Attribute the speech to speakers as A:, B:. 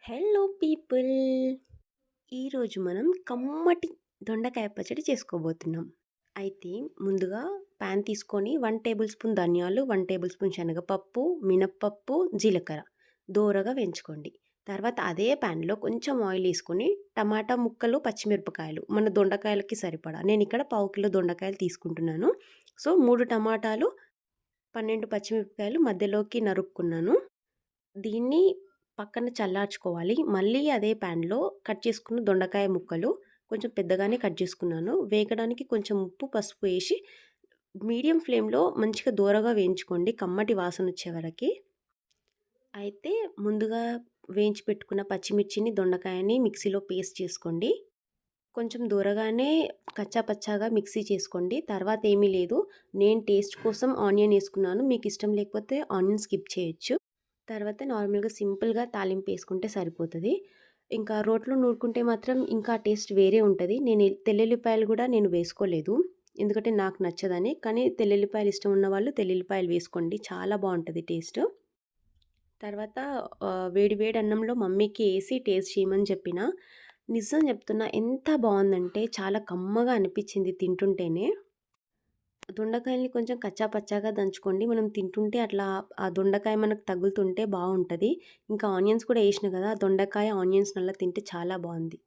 A: Hello people. ఈరోజు మనం కమ్మటి దొండకాయ పచ్చడి చేసుకోబోతున్నాం. అయితే ముందుగా ప్యాన్ తీసుకొని 1 టేబుల్ స్పూన్ ధనియాలు, 1 టేబుల్ స్పూన్ శనగపప్పు, మినప్పప్పు, జీలకర్ర దోరగా వేయించుకోండి. తర్వాత అదే ప్యాన్‌లో కొంచెం ఆయిల్ ఏసుకొని టమాటా ముక్కలు, పచ్చిమిరపకాయలు మన దొండకాయలకి సరిపడా నేనిక్కడ పావు కిలో దొండకాయలు తీసుకుంటున్నాను. సో, 3 టమాటాలు, 12 పచ్చిమిరపకాయలు మధ్యలోకి నరుక్కున్నాను. దీన్ని పక్కన చల్లార్చుకోవాలి. మళ్ళీ అదే ప్యాన్‌లో కట్ చేసుకున్న దొండకాయ ముక్కలు కొంచెం పెద్దగానే కట్ చేసుకున్నాను. వేగడానికి కొంచెం ఉప్పు, పసుపు ఏసి మీడియం ఫ్లేమ్‌లో మంచిగా దోరగా వేయించుకోండి కమ్మటి వాసనొచ్చే వరకి. అయితే ముందుగా వేయించి పెట్టుకున్న పచ్చిమిర్చిని, దొండకాయని మిక్సీలో పేస్ట్ చేసుకోండి. కొంచెం దూరగానే కచ్చా పచ్చాగా మిక్సీ చేసుకోండి. తర్వాత ఏమీ లేదు. నేను టేస్ట్ కోసం ఆనియన్ ఏసుకున్నాను. మీకిష్టం లేకపోతే ఆనియన్ స్కిప్ చేయొచ్చు. తర్వాత నార్మల్‌గా సింపుల్‌గా తాలింపేసుకుంటే సరిపోతది. ఇంకా రోట్లో నూరుకుంటే మాత్రం ఇంకా టేస్ట్ వేరే ఉంటది. తెల్లుల్లిపాయలు గూడా నేను వేసుకోలేదు. ఎందుకంటే నాకు నచ్చదని. కానీ తెల్లుల్లిపాయలు ఇష్టం ఉన్నవాళ్ళు తెల్లుల్లిపాయలు వేసుకోండి. చాలా బావుంటది టేస్ట్. తర్వాత వేడి వేడి అన్నంలో మమ్మీకి ఏసి టేస్ట్ చేయమని చెప్పిన. నిజం చెప్తున్నా ఎంత బావుందంటే చాలా కమ్మగా అనిపిచ్చింది తింటుంటేనే. దొండకాయల్ని కొంచెం కచ్చా పచ్చాగా దంచుకోండి. మనం తింటుంటే అట్లా ఆ దొండకాయ మనకు తగులుతుంటే బావుంటది. ఇంకా ఆనియన్స్ కూడా ఏసినా గదా! దొండకాయ, ఆనియన్స్ నల్లా తింటే చాలా బావుంది.